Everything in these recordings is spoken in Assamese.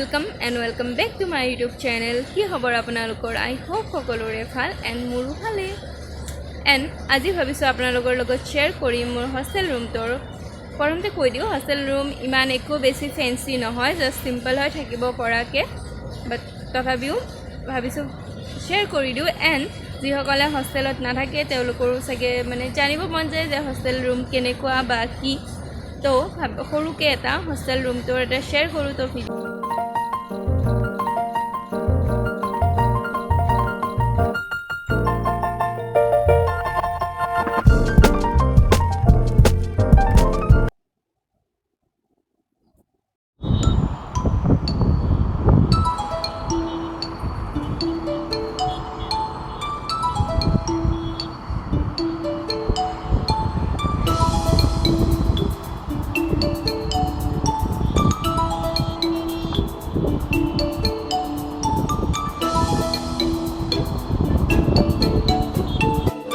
welcome back to my YouTube channel. কি খবৰ আপোনালোকৰ? I hope সকলোৰে ভাল and মোৰো ভালে. And আজি ভাবিছো আপোনালোকৰ লগত share কৰিম মোৰ hostel room tour. প্ৰথমতে কৈ দিও hostel room ইমান একো বেছি fancy নহয়, just simple হৈ থাকিব পৰাকে. But তথাপিও ভাবিছো share কৰি দিও and যিসকলে hostelত নাথাকে তেওঁলোকৰো চাগে মানে জানিব মন যায় যে hostel room কেনেকুৱা বা কি তো সৰুকে এটা hostel room tour এটা share কৰো তো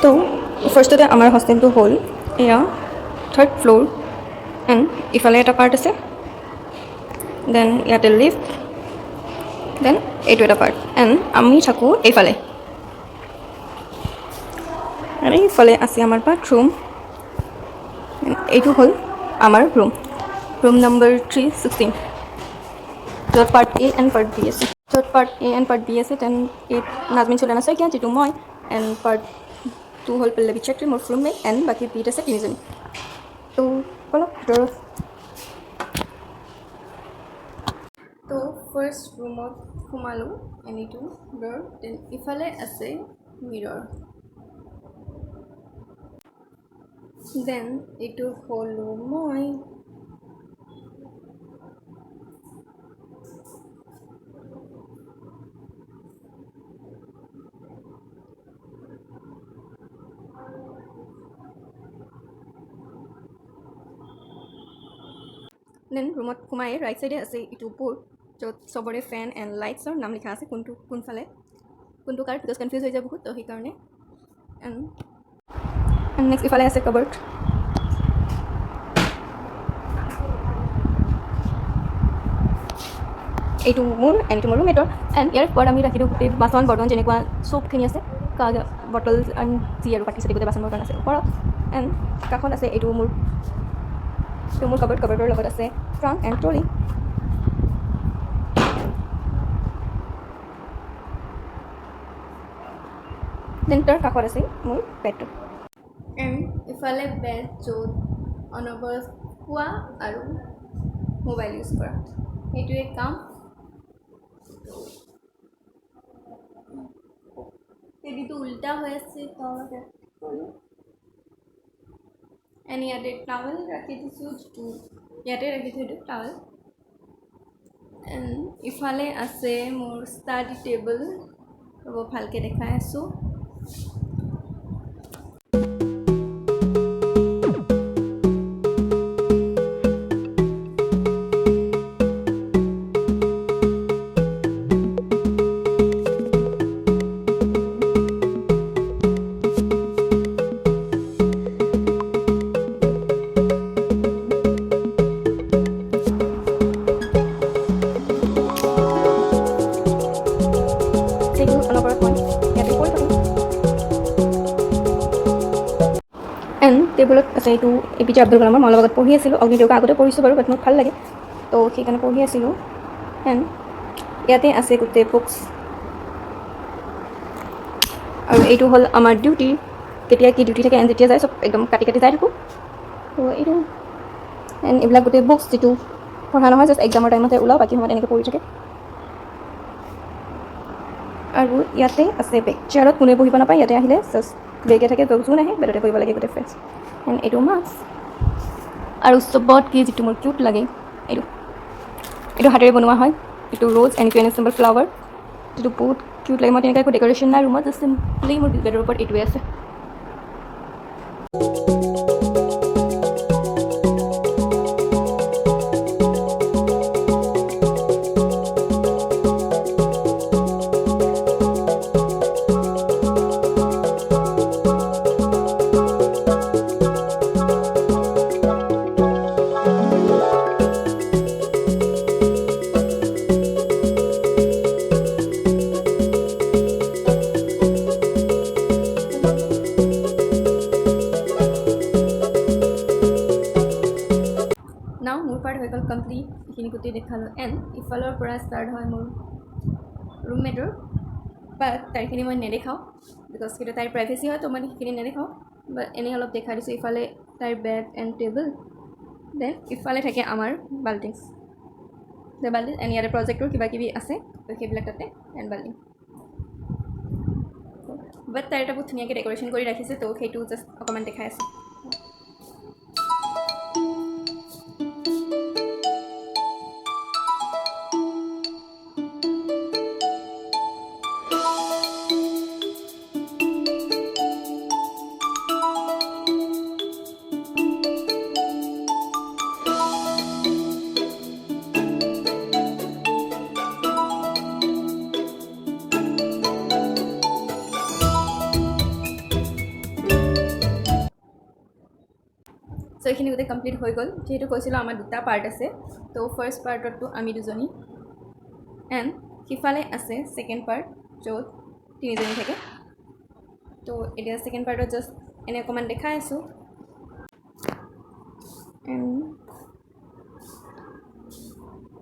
So, first of all, our hostel to hall, yeah, third floor, and if I let a part is then you have to lift, then 8 with a part, and Ami Chaku, if I and if I see our bathroom, and 8 hall, our room number 316. Third part A and part B is third part A and part B is it, and it Nazmin Chulana Sakia, Chitu Moy, and part 2 whole pille check more from me and baki Peter set reason to follow door. So first room of Kumalu and it door then ifale ase mirror then it follow moi then room of Kumai right side ase itu pur য'ত সবৰে ফেন এণ্ড লাইটছৰ নাম লিখা আছে কোনফালে কোনটো কাৰ্ড বিকজ কনফিউজ হৈ যায় বহুত তো সেইকাৰণে এণ্ড নেক্সট ইফালে আছে কাবাৰ্ড এইটো মোৰ এণ্ড এইটো মোৰ ৰুমমেটৰ এণ্ড ইয়াৰ ওপৰত আমি ৰাখি দিওঁ গোটেই বাচন বৰ্তন যেনেকুৱা চবখিনি আছে বটল এণ্ড যি আৰু বাকী চাতি গোটেই বাচন বৰ্তন আছে ওপৰত এণ্ড কাষত আছে এইটো মোৰ কাবাৰ্ডৰ লগত আছে ট্ৰাংক এণ্ড ট্ৰলি দেন তাৰ কাষত আছে মোৰ বেডটো এণ্ড ইফালে বেড য'ত অনবৰত খোৱা আৰু মোবাইল ইউজ কৰা সেইটোৱে কাম টিভিটো উল্টা হৈ আছে এণ্ড ইয়াতে টাৱেল ৰাখি দিছোঁ যিটো ইয়াতে ৰাখি থৈ দিওঁ টাৱেল এণ্ড ইফালে আছে মোৰ ষ্টাডি টেবল ৰ'ব ভালকৈ দেখাই আছোঁ এণ্ড টেবুলত আছে এইটো APJ আব্দুল কালামৰ মই লগত পঢ়ি আছিলোঁ অগ্নিদেৱকা আগতে পঢ়িছোঁ বাৰু বাট মোক ভাল লাগে তো সেইকাৰণে পঢ়ি আছিলোঁ এণ্ড ইয়াতে আছে গোটেই বুকছ আৰু এইটো হ'ল আমাৰ ডিউটি কেতিয়া কি ডিউটি থাকে এণ্ড যেতিয়া যায় চব একদম কাটি যাই থাকোঁ তো এইটো এণ্ড এইবিলাক গোটেই বুকছ যিটো পঢ়া নহয় জাষ্ট এক্সামৰ টাইমতে ওলাওঁ বাকী সময়ত এনেকৈ পঢ়ি থাকে আৰু ইয়াতে আছে বেগ চেয়াৰত কোনে বহিব নাপায় ইয়াতে আহিলে জাষ্ট বেগে থাকে যোন আহে বেডতে কৰিব লাগে গোটেই ফ্ৰেণ্ডছ এণ্ড এইটো মাছ আৰু চবতকৈ যিটো মোৰ কিউট লাগে এইটো হাতেৰে বনোৱা হয় এইটো rose and you an simple flower যিটো বহুত কিউট লাগে মই তেনেকৈ একো ডেক'ৰেশ্যন নাই ৰুমত জাষ্ট চিম্পলি মোৰ বেডৰ ওপৰত এইটোৱে আছে এইখিনি গোটেই দেখালোঁ এণ্ড ইফালৰ পৰা ষ্টাৰ্ট হয় মোৰ ৰুমমেটৰ বাট তাইখিনি মই নেদেখাওঁ বিকজ সেইটো তাইৰ প্ৰাইভেচি হয় তো মই সেইখিনি নেদেখাওঁ বাট এনেই অলপ দেখাই দিছোঁ ইফালে তাইৰ বেড এণ্ড টেবল দেন ইফালে থাকে আমাৰ বাল্টিংছ বাল্টিং এণ্ড ইয়াতে প্ৰজেক্টৰ কিবা কিবি আছে তো সেইবিলাক তাতে এণ্ড বাল্টিং বাট তাই এটা বহুত ধুনীয়াকৈ ডেক'ৰেশ্যন কৰি ৰাখিছে তো সেইটো জাষ্ট অকণমান দেখাই আছোঁ চ' এইখিনি গোটেই কমপ্লিট হৈ গ'ল যিহেতু কৈছিলোঁ আমাৰ দুটা পাৰ্ট আছে তো ফাৰ্ষ্ট পাৰ্টতটো আমি দুজনী এণ্ড সিফালে আছে ছেকেণ্ড পাৰ্ট য'ত তিনিজনী থাকে তো এতিয়া ছেকেণ্ড পাৰ্টত জাষ্ট এনে অকণমান দেখাই আছোঁ এণ্ড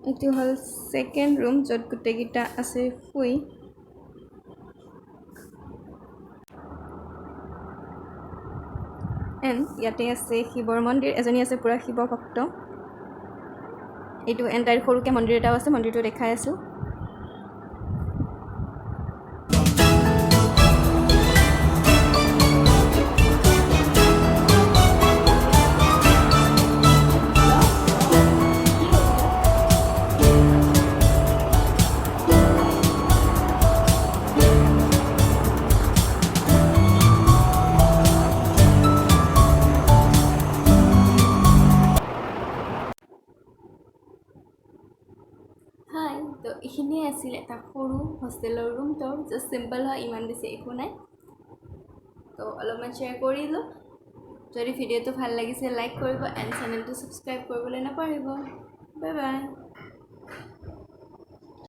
এইটো হ'ল ছেকেণ্ড ৰুম য'ত গোটেইকেইটা আছে শুই এণ্ড ইয়াতে আছে শিৱৰ মন্দিৰ এজনী আছে পূৰা শিৱ ভক্ত এইটো এণ্টায়াৰ সৰুকৈ মন্দিৰ এটাও আছে মন্দিৰটো দেখাই আছোঁ হাই তো এইখিনিয়ে আছিল এটা সৰু হোষ্টেলৰ ৰুম টুৰ জাষ্ট চিম্পল হয় ইমান বেছি একো নাই তো অলপমান শ্বেয়াৰ কৰিলোঁ যদি ভিডিঅ'টো ভাল লাগিছে লাইক কৰিব এণ্ড চেনেলটো ছাবস্ক্ৰাইব কৰিবলৈ নাপাহৰিব বাই বাই